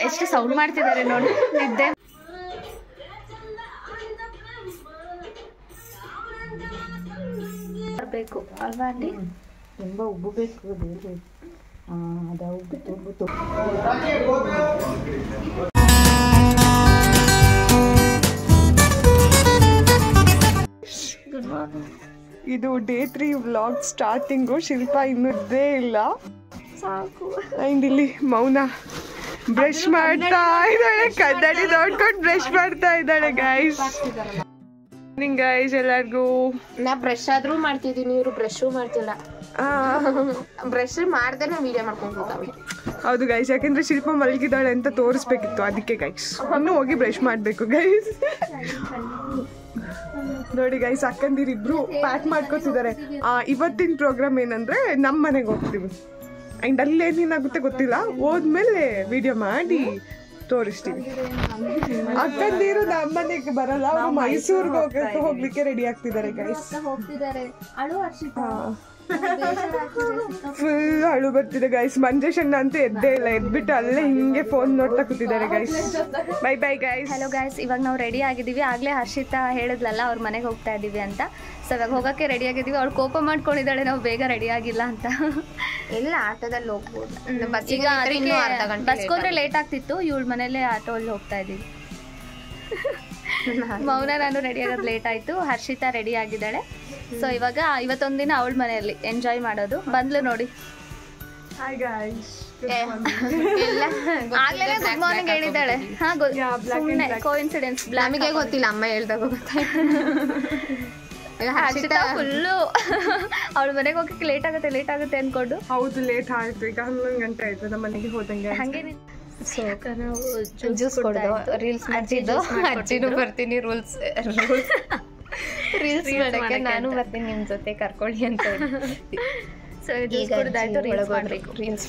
ಎಷ್ಟು ಸೌಂಡ್ ಮಾಡ್ತಿದ್ದಾರೆ ನೋಡಿ. ನಿದ್ದೆ ಬೇಕು ಅಲ್ವಾ ಆಂಟಿ? ತುಂಬ ಉಬ್ಬಬೇಕು. ಅದು ಉಬ್ಬು ಇದು ಡೇ 3 ವ್ಲಾಗ್ ಸ್ಟಾರ್ಟಿಂಗು. ಶಿಲ್ಪ ಇನ್ನೂ ಇದ್ದೇ ಇಲ್ಲ. ಸಾಕು. ಆ್ಯಂಡ್ ಇಲ್ಲಿ ಮೌನ ಬ್ರಷ್ ಮಾಡ್ತಾ ಇದ್ದಾಳೆ, ಕನ್ನಡಿ ನೋಡ್ಕೊಂಡು ಬ್ರಷ್ ಮಾಡ್ತಾ ಇದ್ದಾಳೆ ಗೈಸ್. ಗೈಸ್ ಎಲ್ಲರಿಗೂ ನಾ ಬ್ರಷ್ ಆದ್ರೂ ಮಾಡ್ತಿದ್ದೀನಿ, ಇವರು ಬ್ರಷ್ ಮಾಡ್ತಿಲ್ಲ. ಬ್ರಷ್ ಮಾಡ್ದೇನೆ ವಿಡಿಯೋ ಮಾಡ್ಕೊಂಡು ಹೋಗ್ತಾವೆ. ಹೌದು ಗೈಸ್, ಯಾಕೆಂದ್ರೆ ಶಿಲ್ಪ ಮಲಗಿದ್ದಾಳೆ ಅಂತ ತೋರಿಸ್ಬೇಕಿತ್ತು, ಅದಕ್ಕೆ ಗೈಸ್ ಇನ್ನು ಹೋಗಿ ಬ್ರಷ್ ಮಾಡಬೇಕು ಗೈಸ್. ನೋಡಿ ಗೈಸ್, ಅಕ್ಕಂದಿರಿಬ್ರು ಪ್ಯಾಕ್ ಮಾಡ್ಕೊತಿದ್ದಾರೆ. ಇವತ್ತಿನ ಪ್ರೋಗ್ರಾಮ್ ಏನಂದ್ರೆ ನಮ್ಮ ಮನೆಗೆ ಹೋಗ್ತೀವಿ. ಆ್ಯಂಡ್ ಅಲ್ಲಿ ಏನೇನಾಗುತ್ತೆ ಗೊತ್ತಿಲ್ಲ, ಹೋದ್ಮೇಲೆ ವಿಡಿಯೋ ಮಾಡಿ ತೋರಿಸ್ತೀವಿ. ಅಕ್ಕಂದಿರು ನಮ್ಮ ಮನೆಗೆ ಬರಲ್ಲ, ಅವ್ರು ಮೈಸೂರಿಗೆ ಹೋಗ್ಲಿಕ್ಕೆ ರೆಡಿ ಆಗ್ತಿದ್ದಾರೆ ಗೈಸ್. ಫುಲ್ ಅಳು ಬರ್ತಿದೆ ಗೈಸ್. ಮಂಜೇಶಣ್ಣ ಅಂತ ಎದ್ದೇ ಇಲ್ಲ, ಎದ್ಬಿಟ್ಟು ಅಲ್ಲೇ ಹಿಂಗೆ ಫೋನ್ ನೋಡ್ತಾ ಕೂತಿದ್ದಾರೆ guys. Bye bye guys. Hello guys, ಇವಾಗ ನಾವು ರೆಡಿ ಆಗಿದ್ದೀವಿ. ಆಗಲೇ ಹರ್ಷಿತಾ ಹೇಳಿದ್ಲಲ್ಲ ಅವ್ರ ಮನೆಗೆ ಹೋಗ್ತಾ ಇದ್ದೀವಿ ಅಂತ. ಸೊ ಇವಾಗ ಹೋಗೋಕ್ಕೆ ರೆಡಿ ಆಗಿದ್ದೀವಿ. ಅವ್ಳು ಕೋಪ ಮಾಡ್ಕೊಂಡಿದ್ದಾಳೆ ನಾವು ಬೇಗ ರೆಡಿ ಆಗಿಲ್ಲ ಅಂತ. ಎಲ್ಲ ಆಟೋದಲ್ಲಿ ಹೋಗ್ಬೋದು. ಈಗ ಬಸ್ಗೋದ್ರೆ ಲೇಟ್ ಆಗ್ತಿತ್ತು, ಇವಳ ಮನೇಲೆ ಆಟೋಲ್ಲಿ ಹೋಗ್ತಾ ಇದ್ದೀವಿ. ಮೌನ ನಾನು ರೆಡಿ ಆಗೋದು ಲೇಟ್ ಆಯಿತು. ಹರ್ಷಿತಾ ರೆಡಿ ಆಗಿದ್ದಾಳೆ. ಸೊ ಇವಾಗ ಇವತ್ತೊಂದು ದಿನ ಅವಳ ಮನೆಯಲ್ಲಿ ಎಂಜಾಯ್ ಮಾಡೋದು. ಬಂದ್ಲು ನೋಡಿ. Hi guys. ಆಗ್ಲೇ ಗುಡ್ ಮಾರ್ನಿಂಗ್ ಹೇಳಿದ್ದಾಳೆ. ಕೋಇನ್ಸಿಡೆನ್ಸ್, ನಮಗೆ ಗೊತ್ತಿಲ್ಲ, ಅಮ್ಮ ಹೇಳ್ದಾಗ ಗೊತ್ತಾಯ್ತು. ಹರ್ಷಿತಾ ಫುಲ್ಲು ಅವಳ ಮನೆಗೆ ಹೋಗಕ್ಕೆ ಲೇಟ್ ಆಗುತ್ತೆ ಅನ್ಕೊಂಡು. ಹೌದು, ಲೇಟ್ ಆಯ್ತು. ಈಗ 11 ಗಂಟೆ ಆಯ್ತು ನಮ್ಮ ಮನೆಗೆ ಹೋದಂಗೆ. ಹಂಗೆ ಜ್ಯೂಸ್ ಕೊಡೋದು, ರೀಲ್ಸ್ ಮಾಡ್ತಿದ್ದು. ಅಜ್ಜಿನೂ ಬರ್ತೀನಿ ರೀಲ್ಸ್ ಮಾಡಕ್ಕೆ, ನಾನು ಬರ್ತೀನಿ ನಿಮ್ ಜೊತೆ ಕರ್ಕೊಳ್ಳಿ ಅಂತ. ಸೊ ಜ್ಯೂಸ್ ಕುಡಿದಾಯ್ತು, ರೀಲ್ಸ್ ಮಾಡಬೇಕು. ರೀಲ್ಸ್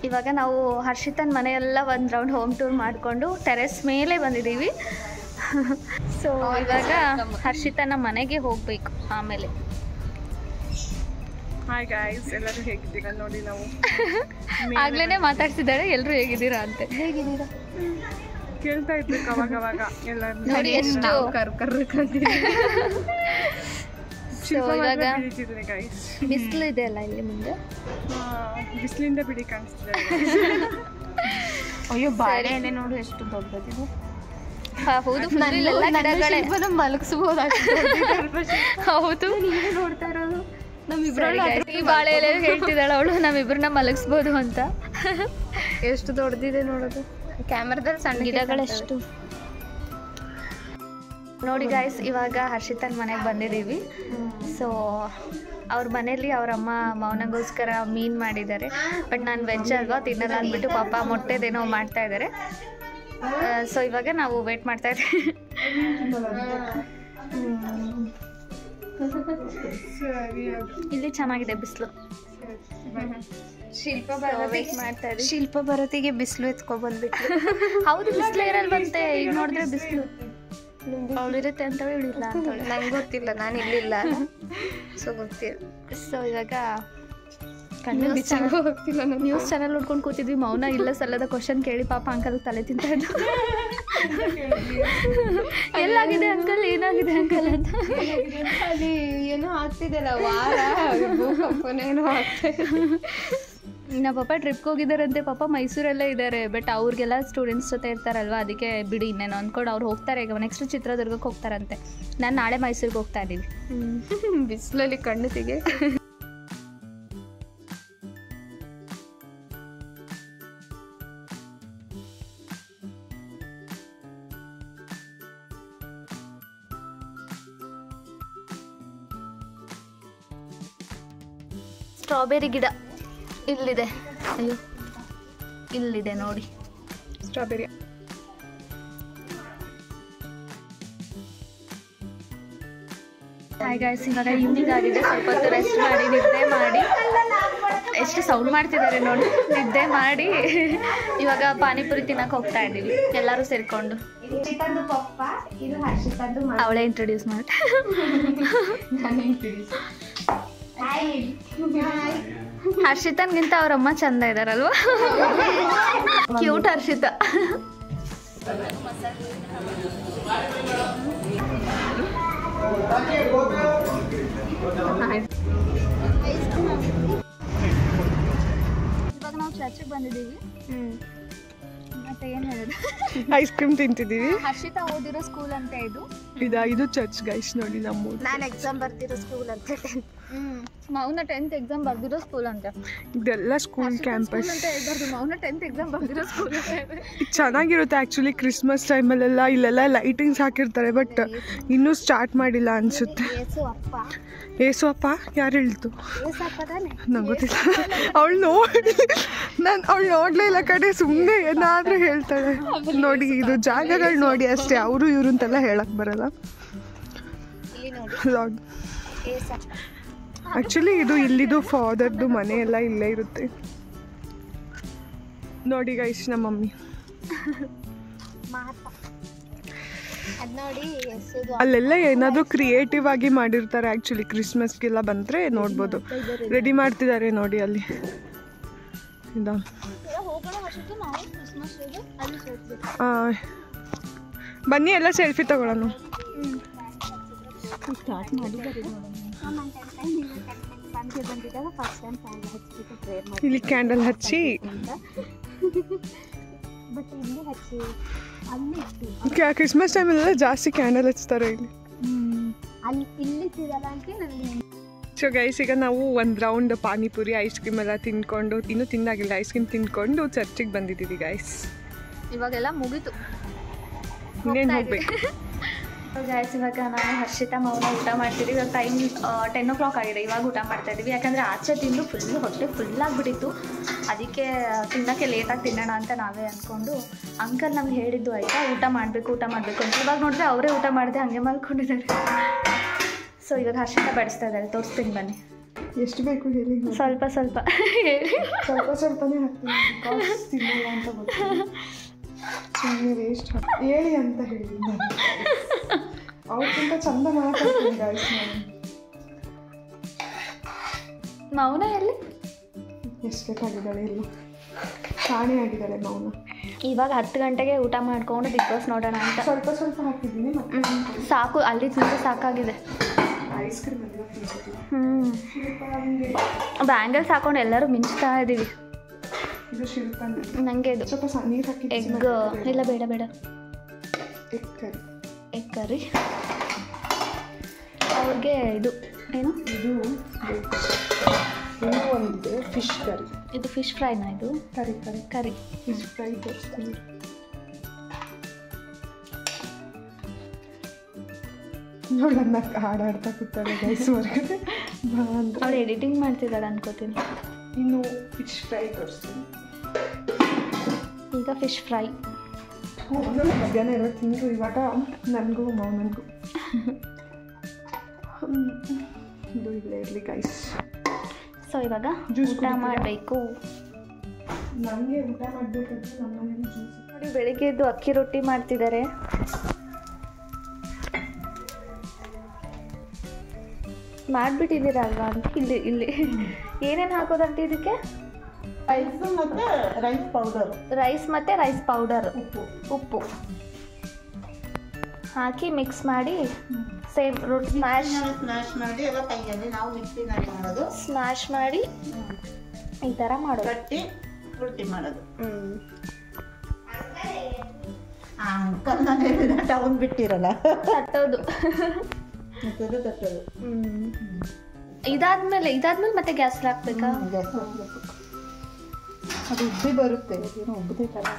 ಇವಾಗ ನಾವು ಹರ್ಷಿತನ ಮನೆಯೆಲ್ಲ ಒಂದು ರೌಂಡ್ ಹೋಮ್ ಟೂರ್ ಮಾಡಿಕೊಂಡು ಟೆರೆಸ್ ಮೇಲೆ ಬಂದಿದ್ದೀವಿ. ಸೊ ಇವಾಗ ಹರ್ಷಿತನ ಮನೆಗೆ ಹೋಗಬೇಕು ಆಮೇಲೆ. ಹಾಯ್ ಗೈಸ್, ಎಲ್ಲರೂ ಹೇಗಿದ್ದೀರಾ ನೋಡಿ. ನಾವು ಆಗ್ಲೇ ಮಾತಾಡ್ತಿದ್ದಾಳೆ ಎಲ್ಲರೂ ಹೇಗಿದ್ದೀರಾ ಅಂತ. ಹೇಗಿದ್ದೀರಾ ಕೇಳ್ತಾ ಇದ್ವಿ ಅವಾಗ ಎಲ್ಲರೂ. ನೋಡಿ ಎಷ್ಟು ಇವಾಗ ಬಿಸಿಲು ಇದೆ ಅಲ್ಲ ಇಲ್ಲಿ ಮುಂದೆ. ಬಿಸಿಲಿಂದ ಬಿಡಿ ಕಾಣಿಸ್ತಿದೆ. ಅಯ್ಯೋ, ಬಾಳೆಹಣ್ಣೆ ನೋಡು ಎಷ್ಟು ದೊಡ್ಡದಿದೆ. ಹೌದು, ಗಿಡಗಳೇ ಮಲಗಿಸ್ಬೋದು. ಹೌದು, ನೀವೇ ನೋಡ್ತಾ ಇರೋದು. ಈ ಬಾಳೆ ಎಲೆ ಹೇಳ್ತಿದ್ದಾಳೆ ಅವಳು, ನಮ್ಮಿಬ್ರನ್ನ ಮಲಗಿಸ್ಬೋದು ಅಂತ. ಎಷ್ಟು ದೊಡ್ಡದಿದೆ ನೋಡೋದು. ಕ್ಯಾಮ್ರಾದಲ್ಲಿ ಸಣ್ಣ ಗಿಡಗಳೆಷ್ಟು ನೋಡಿ ಗೈಸ್. ಇವಾಗ ಹರ್ಷಿತನ ಮನೆಗೆ ಬಂದಿದ್ದೀವಿ. ಸೊ ಅವ್ರ ಮನೇಲಿ ಅವರಮ್ಮ ಮೌನಗೋಸ್ಕರ ಮೀನು ಮಾಡಿದ್ದಾರೆ. ಬಟ್ ನಾನು ವೆಜ್ ಅಲ್ವಾ, ತಿನ್ನಲ್ಲ ಅಂದ್ಬಿಟ್ಟು ಪಾಪ ಮೊಟ್ಟೆದೇನೋ ಮಾಡ್ತಾ ಇದ್ದಾರೆ. ಸೊ ಇವಾಗ ನಾವು ವೇಟ್ ಮಾಡ್ತಾ ಇದ್ದೀವಿ. ಇಲ್ಲಿ ಚೆನ್ನಾಗಿದೆ ಬಿಸಿಲು. ಶಿಲ್ಪ ಬರೋತಿಗೆ ಬಿಸಿಲು ಎತ್ಕೊಂಡ್ ಬಂದ್ಬಿಟ್ಟು. ಹೌದು, ಬಿಸಿಲು ಇರಲ್ ಬಂತೆ. ಈಗ ನೋಡಿದ್ರೆ ಬಿಸಿಲು ಅವಳಿರುತ್ತೆ ಅಂತ ಹೇಳಿಲ್ಲ ಅಂತೇಳಿ. ನಂಗೆ ಗೊತ್ತಿಲ್ಲ, ನಾನು ಇಲ್ಲಿಲ್ಲ, ಸೊ ಗೊತ್ತಿಲ್ಲ. ಸೊ ಇವಾಗ ನ್ಯೂಸ್ ಚಾನಲ್ ನೋಡ್ಕೊಂಡು ಕೂತಿದ್ವಿ. ಮೌನ ಇಲ್ಲ ಸಲ್ಲದ ಕ್ವಶನ್ ಕೇಳಿ ಪಾಪ ಅಂಕಲ್ ತಲೆ ತಿಂತ ಇದ್ದು. ಎಲ್ಲಾಗಿದೆ ಅಂಕಲ್, ಏನಾಗಿದೆ ಅಂಕಲ್ ಅಂತ. ಅಲ್ಲಿ ಏನೋ ಆಗ್ತಿದೆಲ್ಲ, ವಾರ ಭೂಕಂಪನೇನೋ ಆಗ್ತಿದೆ. ನಮ್ಮ ಪಾಪ ಟ್ರಿಪ್ಗೆ ಹೋಗಿದ್ದಾರಂತೆ. ಪಾಪ ಮೈಸೂರಲ್ಲೇ ಇದ್ದಾರೆ. ಬಟ್ ಅವ್ರಿಗೆಲ್ಲ ಸ್ಟೂಡೆಂಟ್ಸ್ ಜೊತೆ ಇರ್ತಾರಲ್ವ, ಅದಕ್ಕೆ ಬಿಡಿ ಇನ್ನೇನು ಅಂದ್ಕೊಂಡು ಅವ್ರು ಹೋಗ್ತಾರೆ. ಈಗ ನೆಕ್ಸ್ಟ್ ಚಿತ್ರದುರ್ಗಕ್ಕೆ ಹೋಗ್ತಾರಂತೆ. ನಾನು ನಾಳೆ ಮೈಸೂರಿಗೆ ಹೋಗ್ತಾ ಇದ್ದೀವಿ. ಬಿಸಿಲಲ್ಲಿ ಕಣ್ಣು ತೆಗೆ. ಸ್ಟ್ರಾಬೆರಿ ಗಿಡ ಇಲ್ಲಿದೆ. ಅಯ್ಯೋ, ಇಲ್ಲಿದೆ ನೋಡಿ ಸ್ಟ್ರಾಬೆರಿ. ಹಾಯ್ ಗಾಯ್ಸ್, ಇವಾಗ ಈವ್ನಿಂಗ್ ಆಗಿದೆ. ಸ್ವಲ್ಪ ಹೊತ್ತು ರೆಸ್ಟ್ ಮಾಡಿ ನಿದ್ದೆ ಮಾಡಿ. ಎಷ್ಟು ಸೌಂಡ್ ಮಾಡ್ತಿದ್ದಾರೆ ನೋಡಿ. ನಿದ್ದೆ ಮಾಡಿ ಇವಾಗ ಪಾನಿಪುರಿ ತಿನ್ನಕ್ಕೆ ಹೋಗ್ತಾ ಇದ್ದೀವಿ ಎಲ್ಲರೂ ಸೇರಿಕೊಂಡು. ಅವಳೇ ಇಂಟ್ರೊಡ್ಯೂಸ್ ಮಾಡಿ. ಹರ್ಷಿತನ್ಗಿಂತ ಅವ್ರಮ್ಮ ಚಂದ ಇದಾರಲ್ವಾ? ಕ್ಯೂಟ್ ಹರ್ಷಿತಾ. ಇವಾಗ ನಾವು ಚರ್ಚಿಗೆ ಬಂದಿದ್ದೀವಿ. ಮತ್ತೆ ಏನು ಹೇಳೋದು, ಐಸ್ ಕ್ರೀಮ್ ತಿಂತಿದ್ದೀವಿ. ಹರ್ಷಿತಾ ಓದಿರೋ ಸ್ಕೂಲ್ ಅಂತ ಇದು ಚರ್ಚ್ ಗೈಸ್ ನೋಡಿ ನಮ್ಮ. ನಾನು ಎಕ್ಸಾಮ್ ಬರ್ತಿರೋ ಸ್ಕೂಲ್ ಅಂತ. ಮೌನ 10th ಎಕ್ಸಾಮ್ ಬರ್ದಿರೋ ಸ್ಕೂಲ್ ಅಂತ. ಇದೆಲ್ಲ ಸ್ಕೂಲ್ ಕ್ಯಾಂಪಸ್ ಅಂತ ಹೇಳ್ಬಾರ್ದು, ಮೌನ 10th ಎಕ್ಸಾಮ್ ಬರ್ದಿರೋ ಸ್ಕೂಲ್ ಅಂತ. ಚೆನ್ನಾಗಿರುತ್ತೆ ಆ್ಯಕ್ಚುಲಿ. ಕ್ರಿಸ್ಮಸ್ ಟೈಮಲ್ಲೆಲ್ಲ ಇಲ್ಲೆಲ್ಲ ಲೈಟಿಂಗ್ಸ್ ಹಾಕಿರ್ತಾರೆ, ಬಟ್ ಇನ್ನೂ ಸ್ಟಾರ್ಟ್ ಮಾಡಿಲ್ಲ ಅನಿಸುತ್ತೆ. ಏಸು ಅಪ್ಪ ಯಾರು ಹೇಳ್ತು ನಂಗೆ ಗೊತ್ತಿಲ್ಲ. ಅವಳು ನೋಡಲೇ ಇಲ್ಲ ಕಡೆ, ಸುಮ್ಮನೆ ಏನಾದರೂ ಹೇಳ್ತಾಳೆ. ನೋಡಿ ಇದು ಜಾಗಗಳು ನೋಡಿ ಅಷ್ಟೇ, ಅವರು ಇವರು ಅಂತೆಲ್ಲ ಹೇಳಕ್ಕೆ ಬರಲ್ಲ. ಆ್ಯಕ್ಚುಲಿ ಇದು ಇಲ್ಲಿದು ಫಾದರ್ದು ಮನೆ ಎಲ್ಲ ಇಲ್ಲೇ ಇರುತ್ತೆ ನೋಡಿ ಗೈಸ್. ನಮ್ಮ ಮಮ್ಮಿ ಅಲ್ಲೆಲ್ಲ ಏನಾದರೂ ಕ್ರಿಯೇಟಿವ್ ಆಗಿ ಮಾಡಿರ್ತಾರೆ ಆ್ಯಕ್ಚುಲಿ. ಕ್ರಿಸ್ಮಸ್ಗೆಲ್ಲ ಬಂದರೆ ನೋಡ್ಬೋದು. ರೆಡಿ ಮಾಡ್ತಿದ್ದಾರೆ ನೋಡಿ ಅಲ್ಲಿ. ಬನ್ನಿ ಎಲ್ಲ ಸೆಲ್ಫಿ ತಗೊಳ್ಳೋಣ. ಇಲ್ಲಿ ಕ್ಯಾಂಡಲ್ ಹಚ್ಚಿ ಕ್ರಿಸ್ಮಸ್ ಟೈಮಲ್ಲೆಲ್ಲ ಜಾಸ್ತಿ ಕ್ಯಾಂಡಲ್ ಹಚ್ತಾರೆ ಇಲ್ಲಿ. ಸೊ ಗೈಸ್, ಈಗ ನಾವು ಒಂದು ರೌಂಡ್ ಪಾನಿಪುರಿ ಐಸ್ ಕ್ರೀಮ್ ಎಲ್ಲ ತಿನ್ಕೊಂಡು, ಇನ್ನೂ ತಿಂದಾಗಿಲ್ಲ, ಐಸ್ ಕ್ರೀಮ್ ತಿನ್ಕೊಂಡು ಚರ್ಚಿಗೆ ಬಂದಿದ್ದೀವಿ ಗೈಸ್. ಇವಾಗೆಲ್ಲ ಮುಗೀತು, ಇನ್ನೇನು ಹೋಗ್ಬೇಕು. ಗೈಸ್ ಇವಾಗ ನಾನು ಹರ್ಷಿತಾ ಮೌನ ಊಟ ಮಾಡ್ತಿದ್ದೀವಿ. ಇವಾಗ ಟೈಮ್ 10 o'clock ಆಗಿದೆ. ಇವಾಗ ಊಟ ಮಾಡ್ತಾ ಇದ್ದೀವಿ, ಯಾಕಂದರೆ ಆಚೆ ತಿಂದು ಹೊಟ್ಟೆ ಫುಲ್ಲಾಗಿಬಿಟ್ಟಿತ್ತು. ಅದಕ್ಕೆ ತಿನ್ನೋಕ್ಕೆ ಲೇಟಾಗಿ ತಿನ್ನೋಣ ಅಂತ ನಾವೇ ಅಂದ್ಕೊಂಡು ಅಂಕಲ್ ನಮ್ಗೆ ಹೇಳಿದ್ದು ಆಯಿತಾ, ಊಟ ಮಾಡಬೇಕು ಅಂತ. ಇವಾಗ ನೋಡಿದ್ರೆ ಅವರೇ ಊಟ ಮಾಡಿದೆ ಹಂಗೆ ಮಾಡ್ಕೊಂಡಿದ್ದಾರೆ. ಸೊ ಇವಾಗ ಹರ್ಷಿತಾ ಬಡಿಸ್ತಾ ಇದ್ದಾರೆ, ತೋರಿಸ್ತೀನಿ ಬನ್ನಿ. ಎಷ್ಟು ಬೇಕು ಹೇಳಿ? ಸ್ವಲ್ಪ ಹೇಳಿ. ಸ್ವಲ್ಪನೇ ಹಾಕ್ತೀನಿ, ತಿನ್ನಲ್ಲ ಅಂತ ಗೊತ್ತಿಲ್ಲ, ಸುಮ್ಮನೆ ವೇಸ್ಟ್ ಹೇಳಿ ಅಂತ ಹೇಳಿ. ಅವ್ರಿಗಿಂತ ಚಂದ ಮಾತಾಡ್ತೀನಿ ಗಾಯ್ಸ್ ನಾನು. ಮೌನ ಎಲ್ಲಿ? ಎಷ್ಟೇಕಾಗಿದ್ದಾಳೆ ಇಲ್ಲ, ಕಾಣೆ ಆಗಿದ್ದಾಳೆ ಮೌನ. ಇವಾಗ 10 ಗಂಟೆಗೆ ಊಟ ಮಾಡ್ಕೊಂಡು ಬಿಗ್ ಬಾಸ್ ನೋಡೋಣ ಅಂತ ಸ್ವಲ್ಪ ಹಾಕಿದ್ದೀನಿ. ಸಾಕು, ಅಲ್ಲಿ ತಿಂದು ಸಾಕಾಗಿದೆ. ಐಸ್ ಕ್ರೀಮ್ ಬ್ಯಾಂಗಲ್ಸ್ ಹಾಕೊಂಡು ಎಲ್ಲರೂ ಮಿಂಚ್ತಾ ಇದ್ದೀವಿ. ಇದು ಶಿಲ್ಪನ್. ನನಗೆ ಇದು ಸ್ವಲ್ಪ ನೀರು ಹಾಕಿ ಎಗ್ ಇಲ್ಲ, ಬೇಡ ಎಗ್ ಕರಿ. ಅವ್ರಿಗೆ ಇದು ಏನು, ಇದು ಒಂದು ಫಿಶ್ ಕರಿ. ಇದು ಫಿಶ್ ಫ್ರೈನಾ? ಇದು ಕರಿ ಫಿಶ್ ಫ್ರೈ ತೋರಿಸ್ತೀನಿ. ನೋಡನ್ನ ಹಾಡಾಡ್ತಾ ಕೂತಾಳೆ ಗೈಸ್ ಹೊರಗಡೆ. ಅವ್ರು ಎಡಿಟಿಂಗ್ ಮಾಡ್ತಿದ್ದಾಳೆ ಅನ್ಕೋತೀನಿ. ಇನ್ನು ಫಿಶ್ ಫ್ರೈ ತೋರಿಸ್ತೀನಿ. ಈಗ ಫಿಶ್ ಫ್ರೈ. ಮಧ್ಯಾಹ್ನ ಎಲ್ಲ ತಿಂದು ಇವಾಗ ನನಗೂ ಮೌನಗೂ ಇದು ಇಲ್ಲೇ ಇರಲಿ ಗೈಸ್. ಸೊ ಇವಾಗ ಊಟ ಮಾಡಬೇಕು. ನನಗೆ ಊಟ ಮಾಡಬೇಕಂದ್ರೆ ನಮ್ಮ ಮನೇಲಿ ಜ್ಯೂಸ್ ನೋಡಿ. ಬೆಳಿಗ್ಗೆ ಎದ್ದು ಅಕ್ಕಿ ರೊಟ್ಟಿ ಮಾಡ್ತಿದ್ದಾರೆ. ಮಾಡಿಬಿಟ್ಟಿದ್ದೀರಲ್ವಾ ಅಂತ. ಇಲ್ಲಿ ಏನೇನು ಹಾಕೋದಂತ ಇದಕ್ಕೆ? ರೈಸ್ ಮತ್ತು ರೈಸ್ ಪೌಡರ್, ಉಪ್ಪು ಹಾಕಿ ಮಿಕ್ಸ್ ಮಾಡಿ ಸೇಮ್ ರೊಟ್ಟಿ ಸ್ಮ್ಯಾಶ್ ಮಾಡಿ ಎಲ್ಲ ಕೈಯಲ್ಲಿ ನಾವು ಮಿಕ್ಸಿನಲ್ಲಿ ಮಾಡೋದು. ಸ್ಮ್ಯಾಶ್ ಮಾಡಿ ಈ ಥರ ಮಾಡೋದು, ಕಟ್ಟಿ ರೊಟ್ಟಿ ಮಾಡೋದು. ಟೌನ್ ಬಿಟ್ಟಿರಲ್ಲ ತಟ್ಟೋದು. ಇದಾದ್ಮೇಲೆ ಮತ್ತೆ ಗ್ಯಾಸ್ ಹಾಕ್ಬೇಕಾ? ಅದು ಉಬ್ಬಿ ಬರುತ್ತೆ, ಏನೋ ಉಬ್ಬುತ್ತೈತಲ್ಲ.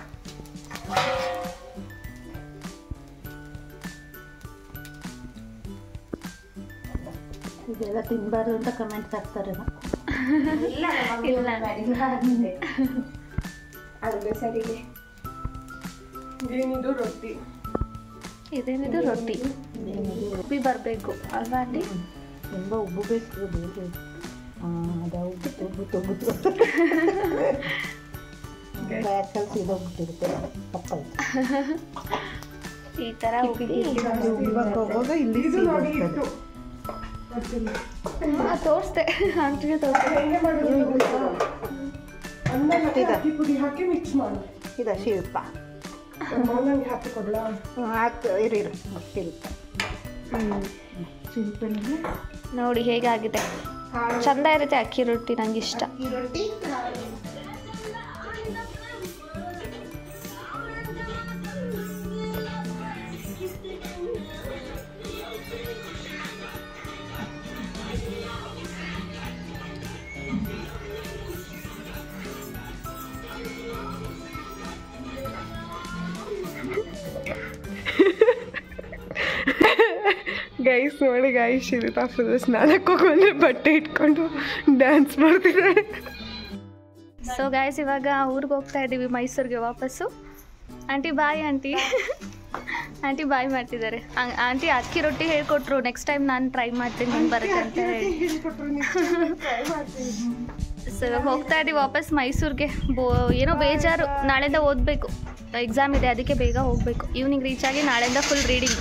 ಇದೆಲ್ಲ ತಿನ್ಬಾರ್ದು ಅಂತ ಕಮೆಂಟ್ಸ್ ಹಾಕ್ತಾರೆ. ಅಲ್ಲದೆ ಸರಿಗೆ ಏನಿದು ರೊಟ್ಟಿ, ಇದೇನಿದು ರೊಟ್ಟಿ ಉಬ್ಬಿ ಬರಬೇಕು ಅಲ್ವಾ ಅಲ್ಲಿ? ತುಂಬ ಉಬ್ಬಬೇಕು, ಬೇಗ ಉಬ್ಬುತ್ತೆ ಇದೋಗ್ಬಿಟ್ಟಿರುತ್ತೆ ತಪ್ಪಾಯ್ತು. ಈ ಥರ ಹೋಗುವಾಗ ಇಲ್ಲಿ ತೋರಿಸ್ದೆ ಆಂಟಿಗೆ ತೋರಿಸ್ದೆ. ಪುಡಿ ಹಾಕಿ ಮಿಕ್ಸ್ ಮಾಡು. ಇದು ಶಿಲ್ಪ ಮಾವನಂಗೆ ಹಾಕಿ ಕೊಡ್ಲಾ? ಹಾಕ್ತು ಇರು ಶಿಲ್ಪ ನೋಡಿ ಹೇಗಾಗಿದೆ, ಚಂದ ಇರುತ್ತೆ ಅಕ್ಕಿ ರೊಟ್ಟಿ, ನಂಗೆ ಇಷ್ಟ. ಈ ರೊಟ್ಟಿ ಗೈಸ್ ನೋಡಿ ಗೈಸ್, ಶಿಲ್ಪಾ ಫುಲ್ ಸ್ನಾನಕ್ಕೆ ಹೋಗೋದ್ರೆ ಬಟ್ಟೆ ಇಟ್ಕೊಂಡು ಡ್ಯಾನ್ಸ್ ಮಾಡ್ತಿದ್ದಾಳೆ. ಸೊ ಗಾಯ್ಸ್, ಇವಾಗ ಊರಿಗೆ ಹೋಗ್ತಾ ಇದ್ದೀವಿ, ಮೈಸೂರಿಗೆ ವಾಪಸ್ಸು. ಆಂಟಿ ಬಾಯ್. ಆಂಟಿ ಬಾಯ್ ಮಾಡ್ತಿದ್ದಾರೆ. ಆಂಟಿ ಅಕ್ಕಿ ರೊಟ್ಟಿ ಹೇಳ್ಕೊಟ್ರು, ನೆಕ್ಸ್ಟ್ ಟೈಮ್ ನಾನು ಟ್ರೈ ಮಾಡ್ತೀನಿ, ಹೆಂಗೆ ಬರುತ್ತೆ ಅಂತ ಹೇಳಿ. ಸೊ ಇವಾಗ ಹೋಗ್ತಾ ಇದ್ದೀವಿ ವಾಪಸ್ ಮೈಸೂರಿಗೆ. ಏನೋ ಬೇಜಾರು, ನಾಳೆಯಿಂದ ಓದಬೇಕು, ಎಕ್ಸಾಮ್ ಇದೆ, ಅದಕ್ಕೆ ಬೇಗ ಹೋಗಬೇಕು. ಈವ್ನಿಂಗ್ ರೀಚ್ ಆಗಿ ನಾಳೆಯಿಂದ ಫುಲ್ ರೀಡಿಂಗ್.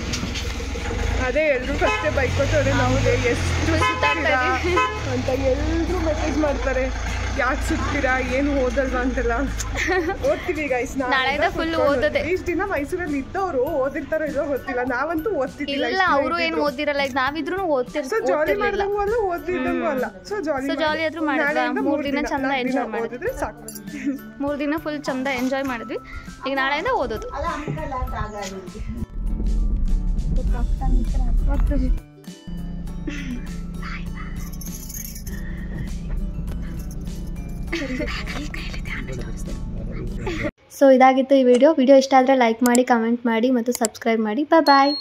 ಅದೇ ಎಲ್ಲರೂ ಫಸ್ಟೇ ಬೈಕೋತಾರೆ ನಮಗೆ, ಎಷ್ಟು ಸುತ್ತಾಡ್ತಾ ಅಂತ ಎಲ್ಲರೂ ಮೆಸೇಜ್ ಮಾಡ್ತಾರೆ, ಯಾಕೆ ಸುತ್ತೀರಾ, ಏನು ಓದಲ್ವಾ ಅಂತೆಲ್ಲ. ಓದ್ತೀವಿ ಗೈಸ್, ನಾಳೆಯಿಂದ ಫುಲ್ ಓದೋದೆ. ಇಷ್ಟು ದಿನ ಮೈಸೂರಲ್ಲಿ ಇದ್ದವರು ಓದಿರ್ತಾರೋ ಇಲ್ಲೋ ಗೊತ್ತಿಲ್ಲ, ನಾವಂತೂ ಓದ್ತಿದ್ದಿಲ್ಲ. ಇಲ್ಲ, ಅವರು ಏನು ಓದಿರಲ್ಲ, ಈಗ ನಾವಿದ್ರು ಸೊ ಓದ್ತಿರ್ತೀವಿ. ಜಾಲಿ ಮಾಡ್ದಂಗೂ ಅಲ್ಲ, ಓದ್ತಿದ್ದಂಗೂ ಅಲ್ಲ. ಸೊ ಜಾಲಿ ಆದ್ರೂ ಮಾಡಿದ್ವಿ. 3 ದಿನ ಚಂದ ಎಂಜಾಯ್ ಮಾಡಿದ್ವಿ. ಓದಿದ್ರೆ ಸಾಕು. 3 ದಿನ ಫುಲ್ ಚಂದ ಎಂಜಾಯ್ ಮಾಡಿದ್ವಿ. ಈಗ ನಾಳೆಯಿಂದ ಓದೋದು. ಸೊ ಇದಾಗಿತ್ತು ಈ ವಿಡಿಯೋ ಇಷ್ಟ ಆದರೆ ಲೈಕ್ ಮಾಡಿ, ಕಮೆಂಟ್ ಮಾಡಿ ಮತ್ತು ಸಬ್ಸ್ಕ್ರೈಬ್ ಮಾಡಿ. ಬಾಯ್.